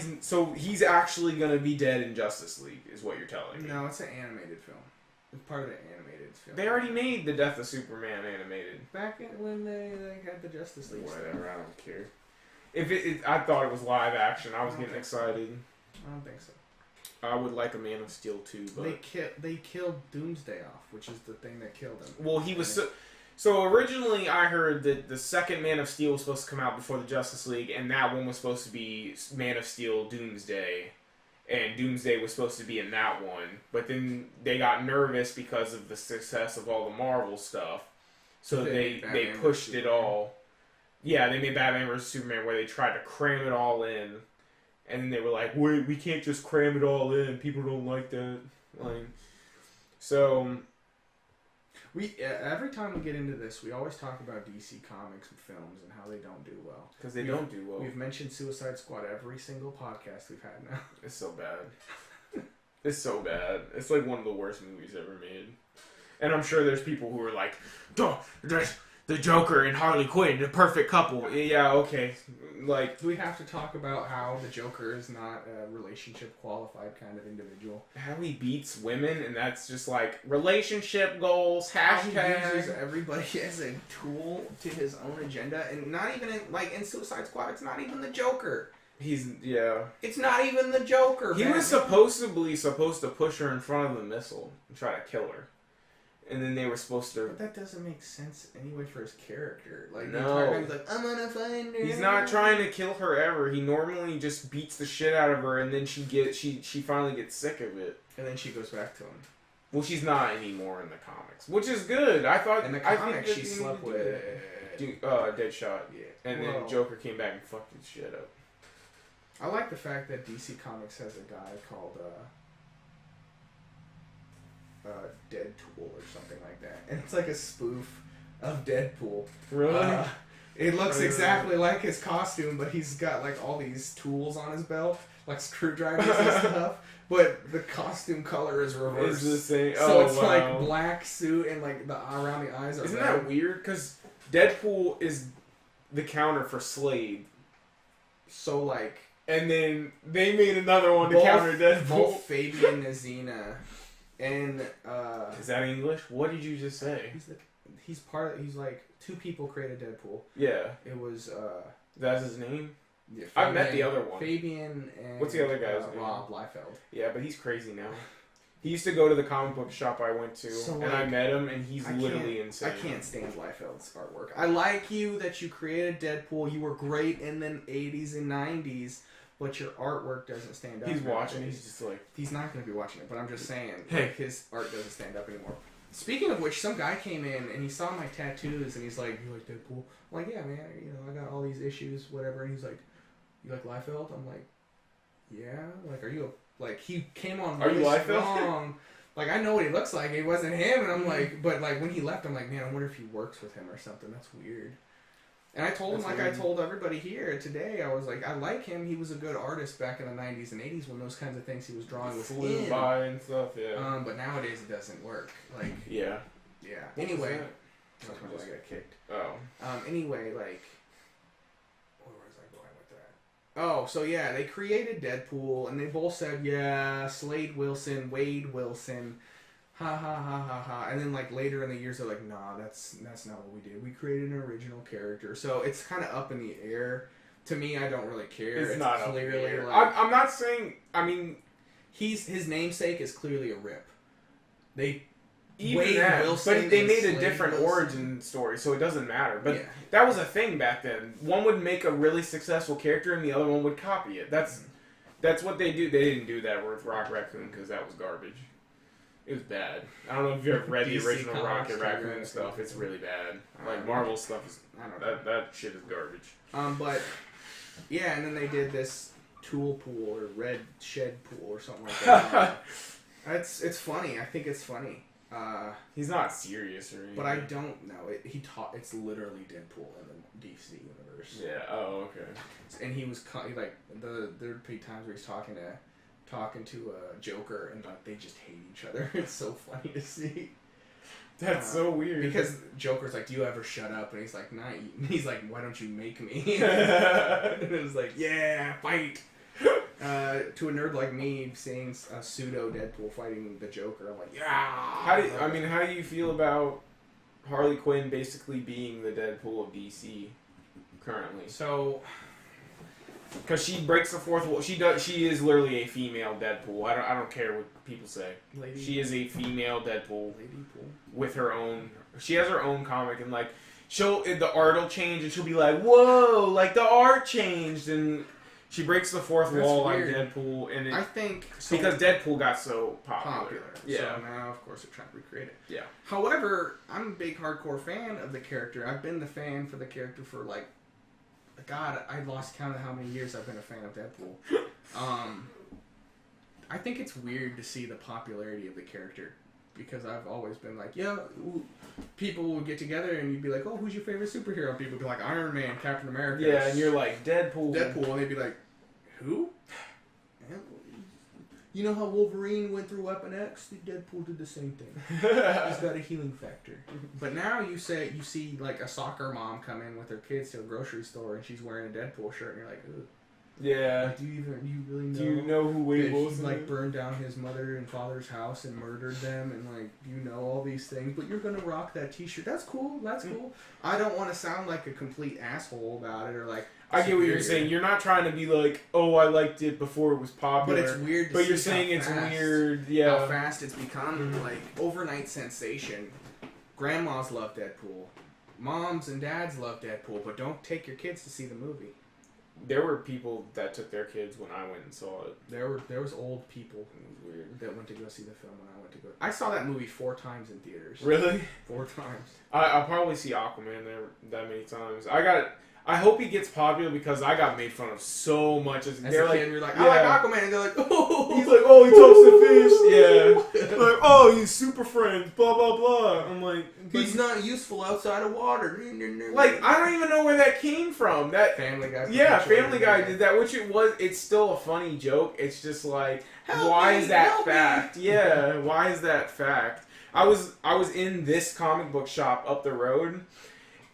he's actually going to be dead in Justice League, is what you're telling me? No, it's an animated film. It's part of the animated film. They already made The Death of Superman animated. Back when they had the Justice League. Whatever, I don't care. I thought it was live action. I was getting excited. I don't think so. I would like a Man of Steel too, but they killed Doomsday off, which is the thing that killed him. Well, he was so originally I heard that the second Man of Steel was supposed to come out before the Justice League, and that one was supposed to be Man of Steel Doomsday, and Doomsday was supposed to be in that one. But then they got nervous because of the success of all the Marvel stuff, so they pushed it all. Yeah, they made Batman vs Superman where they tried to cram it all in, and then they were like, "Wait, we can't just cram it all in. People don't like that." So every time we get into this, we always talk about DC Comics and films and how they don't do well. Because they don't do well. We've mentioned Suicide Squad every single podcast we've had now. It's so bad. It's so bad. It's like one of the worst movies ever made. And I'm sure there's people who are like, "Duh, the Joker and Harley Quinn, the perfect couple." Yeah, okay. Like, do we have to talk about how the Joker is not a relationship qualified kind of individual? How he beats women, and that's just like relationship goals, hashtag. He uses everybody as a tool to his own agenda, and not even in Suicide Squad, it's not even the Joker. It's not even the Joker. He was supposed to push her in front of the missile and try to kill her. And then they were supposed to... But that doesn't make sense anyway for his character. Like, no. He's like, I'm gonna find her. He's not trying to kill her ever. He normally just beats the shit out of her, and then she finally gets sick of it. And then she goes back to him. Well, she's not anymore in the comics, which is good. I thought... In the comics, she slept with... Deadshot. Yeah. And then Joker came back and fucked his shit up. I like the fact that DC Comics has a guy called... Deadpool or something like that, and it's like a spoof of Deadpool. Really? It looks exactly like his costume, but he's got like all these tools on his belt, like screwdrivers and stuff. But the costume color is reversed. It's the same. So it's like black suit and like around the eyes are. Isn't that weird? Because Deadpool is the counter for Slade. So like, and then they made another one to counter Deadpool. Both Fabian Nazina and is that English? What did you just say? He's like two people created Deadpool. Yeah, it was that's his name. Yeah, I've met the other one. Fabian and what's the other guy's name? Rob Liefeld. Yeah, but he's crazy now. He used to go to the comic book shop I went to, and I met him, and he's literally insane. I can't stand Liefeld's artwork. I like you that you created Deadpool. You were great in the 80s and 90s, but your artwork doesn't stand up. He's watching. He's just like... He's not going to be watching it, but I'm just saying, like, his art doesn't stand up anymore. Speaking of which, some guy came in, and he saw my tattoos, and he's like, you like Deadpool? I'm like, yeah, man, I got all these issues, whatever. And he's like, you like Liefeld? I'm like, yeah. Like, are you a... Like, he came on really strong. Like, I know what he looks like. It wasn't him. And I'm like, but, like, when he left, I'm like, man, I wonder if he works with him or something. That's weird. And I told him, like I told everybody here today, I was like, I like him. He was a good artist back in the 90s and 80s when those kinds of things he was drawing was flew by and stuff, yeah. But nowadays it doesn't work. Like, yeah. Yeah. Anyway. I got kicked. Oh. Anyway, like... Oh, so yeah, they created Deadpool, and they both said, yeah, Slade Wilson, Wade Wilson, ha ha ha ha ha. And then like later in the years, they're like, nah, that's not what we did. We created an original character. So it's kind of up in the air. To me, I don't really care. It's not clearly up in the air. Like, I'm not saying. I mean, his namesake is clearly a rip. They. Even Wade that, Wilson but they made a Slade different Wilson. origin story, so it doesn't matter. But that was a thing back then. One would make a really successful character, and the other one would copy it. That's what they do. They didn't do that with Rocket Raccoon because that was garbage. It was bad. I don't know if you've ever read the original Rocket Raccoon stuff. It's really bad. Like Marvel stuff is. I don't know. That shit is garbage. But yeah, and then they did this Tool Pool or Red Shed Pool or something like that. It's funny. I think it's funny. He's not serious or anything. But I don't know. It's literally Deadpool in the DC universe. Yeah. Oh, okay. And he was like there'd be times where he's talking to a Joker, and like they just hate each other. It's so funny to see. That's so weird. Because Joker's like, "Do you ever shut up?" And he's like, "Nah." He's like, "Why don't you make me?" And it was like, "Yeah, fight." To a nerd like me, seeing a pseudo Deadpool fighting the Joker, I'm like, yeah. How do you feel about Harley Quinn basically being the Deadpool of DC currently? So, because she breaks the fourth wall. She does. She is literally a female Deadpool. I don't care what people say. She is a female Deadpool with her own. She has her own comic, and like the art will change, and she'll be like, "Whoa!" Like the art changed, and she breaks the fourth wall like Deadpool, and I think because Deadpool got so popular. Yeah. So now, of course, they're trying to recreate it. Yeah. However, I'm a big hardcore fan of the character. I've been the fan for the character for like, God, I lost count of how many years I've been a fan of Deadpool. I think it's weird to see the popularity of the character because I've always been like, yeah, people would get together and you'd be like, oh, who's your favorite superhero? And people would be like, Iron Man, Captain America. Yeah, and you're like, Deadpool. And they'd be like, who? You know how Wolverine went through Weapon X? Deadpool did the same thing. He's got a healing factor. But now you see like a soccer mom come in with her kids to a grocery store and she's wearing a Deadpool shirt and you're like, ugh. Yeah. Like, do you really know? Do you know who Wade Wilson he like burned down his mother and father's house and murdered them and like you know all these things, but you're gonna rock that T-shirt. That's cool. That's cool. I don't want to sound like a complete asshole about it or like. I get what you're saying. You're not trying to be like, oh, I liked it before it was popular. But it's weird. But you're saying it's weird. Yeah. How fast it's become like overnight sensation. Grandmas love Deadpool. Moms and dads love Deadpool, but don't take your kids to see the movie. There were people that took their kids when I went and saw it. There was old people. It was weird that went to go see the film when I went to go. I saw that movie 4 times in theaters. Really? 4 times. I'll probably see Aquaman there that many times. I hope he gets popular because I got made fun of so much. As a kid, you're like, I like Aquaman, and they're like, oh. He's like, oh, he talks to fish. Yeah. Like, oh, he's super friends. Blah blah blah. I'm like, he's not useful outside of water. Like, I don't even know where that came from. That Family Guy. Yeah, Family Guy did that, which it's still a funny joke. It's just like, why is that fact? Yeah, why is that fact? I was in this comic book shop up the road.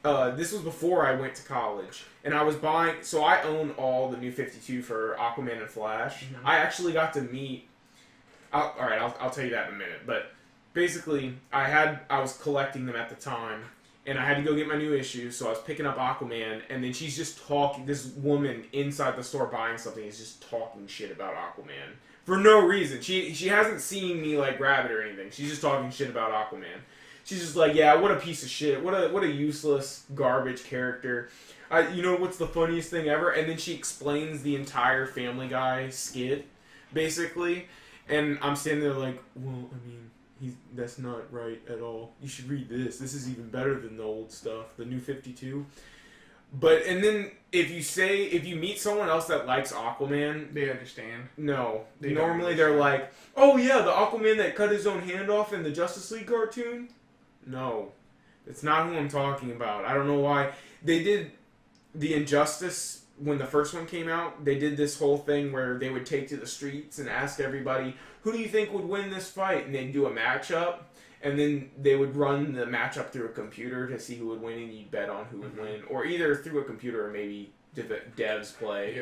this was before I went to college, and I was buying. So I own all the New 52 for Aquaman and Flash. Mm-hmm. I actually got to meet. I'll tell you that in a minute. But basically, I was collecting them at the time, and I had to go get my new issue. So I was picking up Aquaman, and then she's just talking. This woman inside the store buying something is just talking shit about Aquaman for no reason. She hasn't seen me like grab it or anything. She's just talking shit about Aquaman. She's just like, yeah, what a piece of shit. What a useless garbage character. You know what's the funniest thing ever? And then she explains the entire Family Guy skit, basically. And I'm standing there like, well, I mean, that's not right at all. You should read this. This is even better than the old stuff, the New 52. But, and then, if you meet someone else that likes Aquaman... They understand. No. Normally they're like, oh yeah, the Aquaman that cut his own hand off in the Justice League cartoon? No. It's not who I'm talking about. I don't know why. They did the Injustice, when the first one came out, they did this whole thing where they would take to the streets and ask everybody, who do you think would win this fight? And they'd do a matchup. And then they would run the matchup through a computer to see who would win, and you'd bet on who would win. Or either through a computer or maybe devs play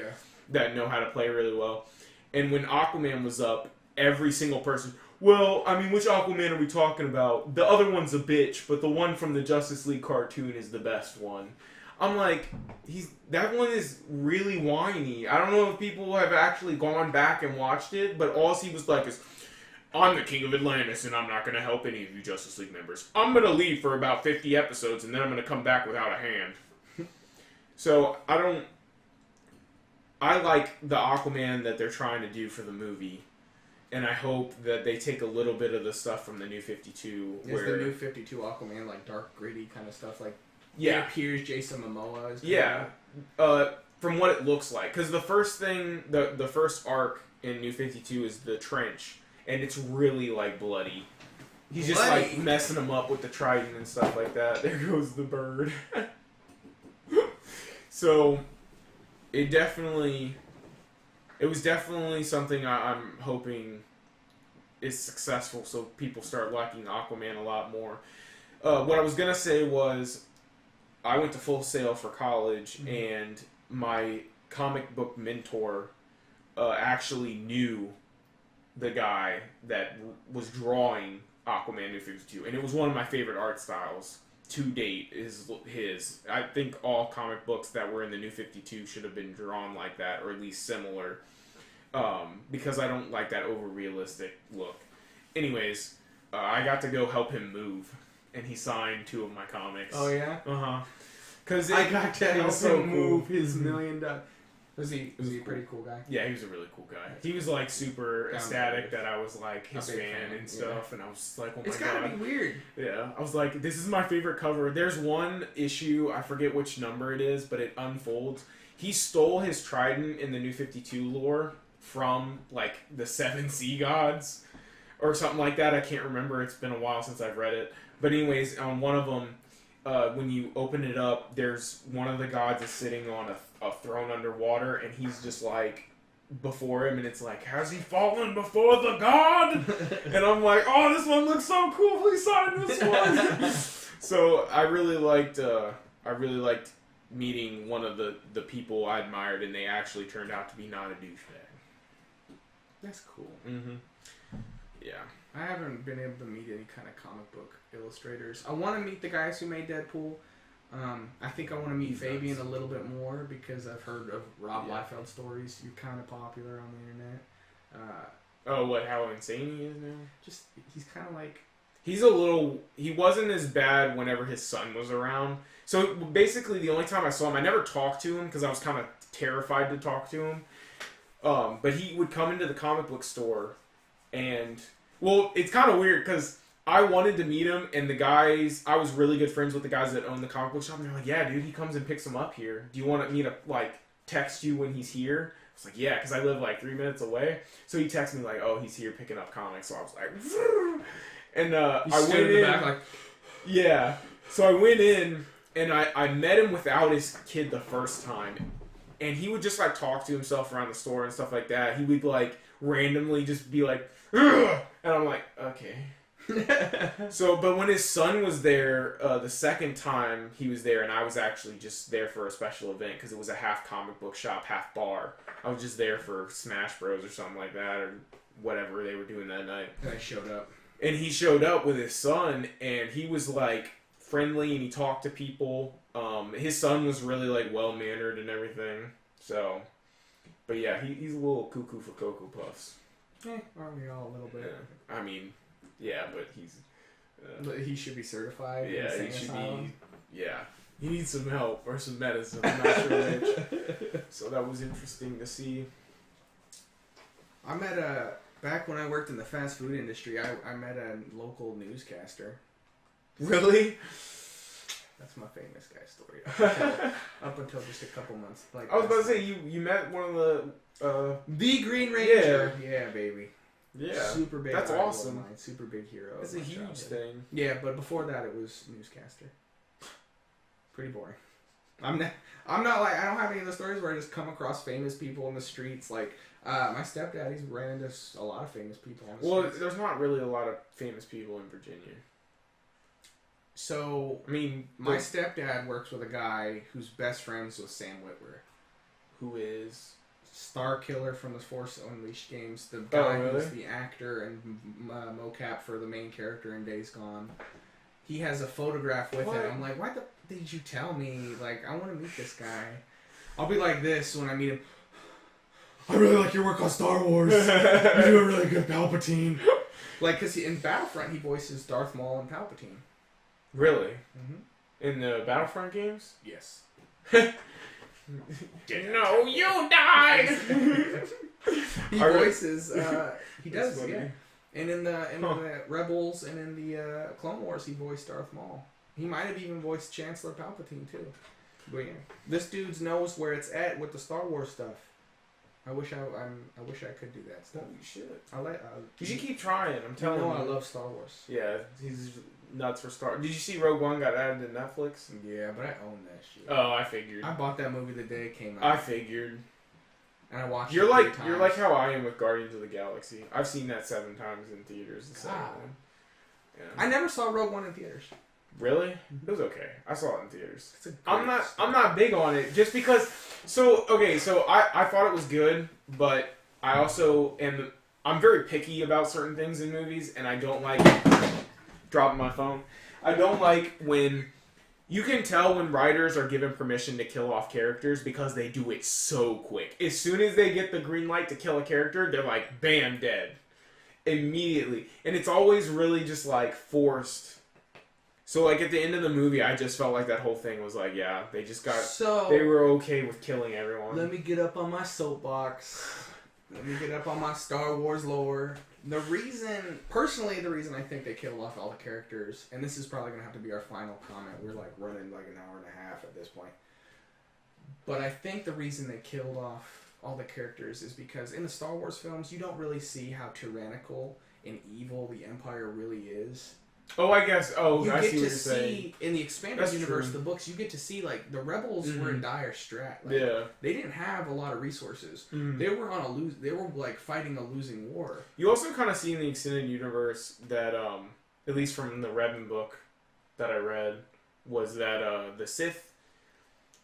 that know how to play really well. And when Aquaman was up, every single person, well, I mean, which Aquaman are we talking about? The other one's a bitch, but the one from the Justice League cartoon is the best one. I'm like, that one is really whiny. I don't know if people have actually gone back and watched it, but all he was like is, I'm the king of Atlantis, and I'm not going to help any of you Justice League members. I'm going to leave for about 50 episodes, and then I'm going to come back without a hand. So, I like the Aquaman that they're trying to do for the movie. And I hope that they take a little bit of the stuff from the New 52. Is the New 52 Aquaman like dark, gritty kind of stuff? Like, yeah. It appears Jason Momoa is from what it looks like. Because the first thing, the first arc in New 52 is the trench. And it's really, like, bloody. He's just, like, messing them up with the trident and stuff like that. There goes the bird. So, it was definitely something I'm hoping is successful so people start liking Aquaman a lot more. What I was going to say was, I went to Full Sail for college, and my comic book mentor actually knew the guy that was drawing Aquaman New 52, and it was one of my favorite art styles to date is his. I think all comic books that were in the New 52 should have been drawn like that, or at least similar, because I don't like that over-realistic look. Anyways, I got to go help him move, and he signed 2 of my comics. Oh, yeah? Uh-huh. Because I got to help so him move his $1 million... Was he a pretty cool guy? Yeah, he was a really cool guy. He was like super ecstatic that I was like his fan and stuff, and I was like, oh my god. It's gotta be weird. Yeah, I was like, this is my favorite cover. There's one issue, I forget which number it is, but it unfolds. He stole his trident in the New 52 lore from like the 7 sea gods or something like that. I can't remember. It's been a while since I've read it. But anyways, on one of them, when you open it up, there's one of the gods is sitting on a throne underwater, and he's just like before him, and it's like, has he fallen before the god? And I'm like, oh, this one looks so cool. Please sign this one. So I really liked meeting one of the people I admired, and they actually turned out to be not a douchebag. That's cool. Mm-hmm. Yeah. I haven't been able to meet any kind of comic book illustrators. I want to meet the guys who made Deadpool. I think I want to meet Fabian a little bit more because I've heard of Rob Liefeld stories. You're kind of popular on the internet. How insane he is now? Just, he's kind of like... He wasn't as bad whenever his son was around. So basically the only time I saw him, I never talked to him because I was kind of terrified to talk to him. But he would come into the comic book store and... Well, it's kind of weird because I wanted to meet him, and the guys, I was really good friends with the guys that own the comic book shop, and they're like, yeah, dude, he comes and picks them up here. Do you want me to, like, text you when he's here? I was like, yeah, because I live, like, 3 minutes away. So he texted me, like, oh, he's here picking up comics. So I was like, Vroom! And I went in. The back, like... Yeah. So I went in, and I met him without his kid the first time. And he would just, like, talk to himself around the store and stuff like that. He would, like, randomly just be like, ugh! And I'm like, okay. So, but when his son was there, the second time he was there, and I was actually just there for a special event because it was a half comic book shop, half bar. I was just there for Smash Bros or something like that, or whatever they were doing that night. And I showed up. And he showed up with his son, and he was like friendly, and he talked to people. His son was really like well mannered and everything. So, but yeah, he's a little cuckoo for Cocoa Puffs. Aren't we all a little bit? Yeah. I mean, yeah, but he's. But he should be certified. Yeah, in he should asylum. be. Yeah, he needs some help or some medicine. I'm not sure which. So that was interesting to see. I met back when I worked in the fast food industry. I met a local newscaster. Really? That's my famous guy story. Up until just a couple months. Like I was about to say you met one of the Green Ranger. Yeah, baby. Yeah. Super big. That's idol of awesome. mine, super big hero. That's of a my huge childhood. thing. Yeah, but before that it was newscaster. Pretty boring. I'm not like I don't have any of the stories where I just come across famous people in the streets. Like my stepdad, he's ran into a lot of famous people on the streets. Well, there's not really a lot of famous people in Virginia. So I mean, my stepdad works with a guy who's best friends with Sam Witwer, who is Star Killer from the Force Unleashed games. The guy really? who's the actor and mocap for the main character in Days Gone. He has a photograph with him. I'm like, why the did you tell me? Like, I want to meet this guy. I'll be like this when I meet him. I really like your work on Star Wars. You do a really good Palpatine. Like, because in Battlefront, he voices Darth Maul and Palpatine. really Mm-hmm. in the Battlefront games. Yes. No, you die. He voices. He That's does. funny. Yeah. And in the Rebels and in the Clone Wars, he voiced Darth Maul. He might have even voiced Chancellor Palpatine too. But yeah, this dude knows where it's at with the Star Wars stuff. I wish I could do that stuff. Holy shit! You You should keep trying. I'm telling know you. I love Star Wars. Yeah, he's nuts for Star. Did you see Rogue One got added to Netflix? Yeah, but I own that shit. Oh, I figured. I bought that movie the day it came out. I figured. And I watched You're it like 3 you're times. like how I am with Guardians of the Galaxy. I've seen that 7 times in theaters. The second God. one. Yeah. I never saw Rogue One in theaters. Really? It was okay. I saw it in theaters. It's a I'm great not story. big on it just because. So I thought it was good, but I also am. I'm very picky about certain things in movies, and I don't like dropping my phone. I don't like when you can tell when writers are given permission to kill off characters because they do it so quick. As soon as they get the green light to kill a character, they're like, bam, dead. Immediately. And it's always really just like forced. So like at the end of the movie, I just felt like that whole thing was like, yeah, they just got, they were okay with killing everyone. Let me get up on my soapbox. Let me get up on my Star Wars lore. The reason I think they killed off all the characters, and this is probably going to have to be our final comment. We're like running like an hour and a half at this point. But I think the reason they killed off all the characters is because in the Star Wars films, you don't really see how tyrannical and evil the Empire really is. Oh, I guess. Oh, You I get see what to you're saying. see in the expanded That's universe, true. the books. You get to see like the rebels were in dire strat. Like, Yeah. they didn't have a lot of resources. Mhm. They were on They were like fighting a losing war. You also kind of see in the extended universe that, at least from the Revan book that I read, was that the Sith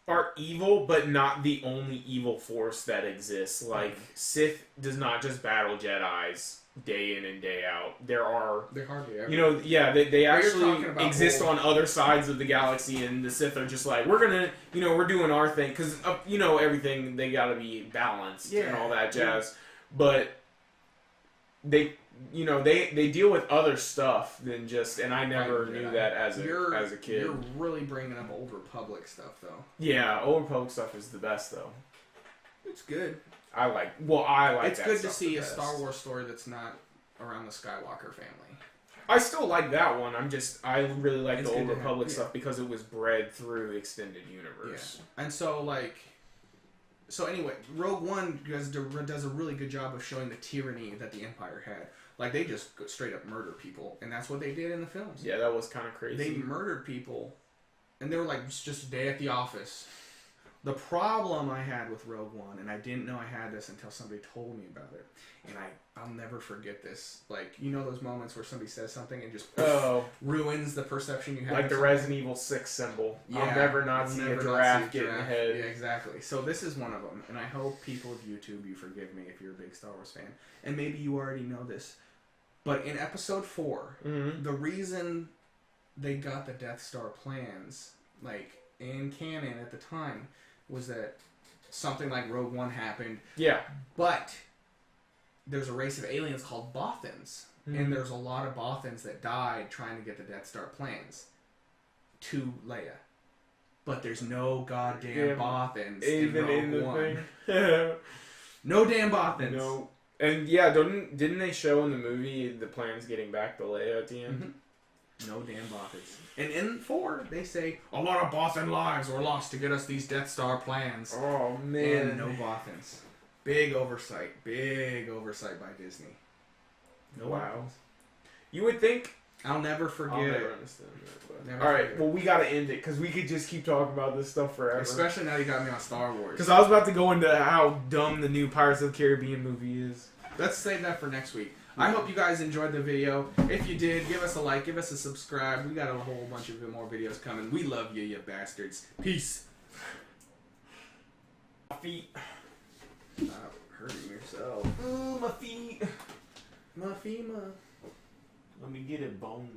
are evil, but not the only evil force that exists. Like, Sith does not just battle Jedis day in and day out. There are, They're hardly ever. you know, yeah, they But you're actually talking about exist whole- on other sides of the galaxy, and the Sith are just like, we're gonna, you know, we're doing our thing, because, you know, everything, they gotta be balanced and Yeah. all that jazz. But they, you know, they deal with other stuff than just, and I never Right, knew yeah. that as a kid. You're really bringing up Old Republic stuff, though. Yeah, Old Republic stuff is the best, though. It's good. I like It's that good to stuff see the a best. Star Wars story that's not around the Skywalker family. I still like that one. I really like It's the Old good to Republic have- stuff because it was bred through the extended universe. Yeah. And so anyway, Rogue One does a really good job of showing the tyranny that the Empire had. Like, they just straight up murder people, and that's what they did in the films. Yeah, that was kind of crazy. They murdered people, and they were like, it's just a day at the office. The problem I had with Rogue One, and I didn't know I had this until somebody told me about it, and I'll never forget this. Like, you know those moments where somebody says something and just ruins the perception you have? Like the Resident Evil 6 symbol. Yeah, I'll never not see a giraffe get in the head. Yeah, exactly. So this is one of them, and I hope people of YouTube, you forgive me if you're a big Star Wars fan, and maybe you already know this, but in Episode 4, the reason they got the Death Star plans, like, in canon at the time, was that something like Rogue One happened. Yeah. But there's a race of aliens called Bothans. And there's a lot of Bothans that died trying to get the Death Star plans to Leia. But there's no goddamn Bothans even in Rogue One. Thing. No damn Bothans. No. And yeah, didn't they show in the movie the plans getting back to Leia at the end? No damn Bothans. And in 4, they say, a lot of Bothan lives were lost to get us these Death Star plans. Oh, man. And no Bothans. Big oversight. Big oversight by Disney. No Bothans. You would think... I'll never forget. I'll never understand that. Alright, well, we gotta end it, because we could just keep talking about this stuff forever. Especially now you got me on Star Wars. Because I was about to go into how dumb the new Pirates of the Caribbean movie is. Let's save that for next week. I hope you guys enjoyed the video. If you did, give us a like, give us a subscribe. We got a whole bunch of more videos coming. We love you, you bastards. Peace. My feet. Stop hurting yourself. Ooh, my feet. My feet, Let me get it boneless.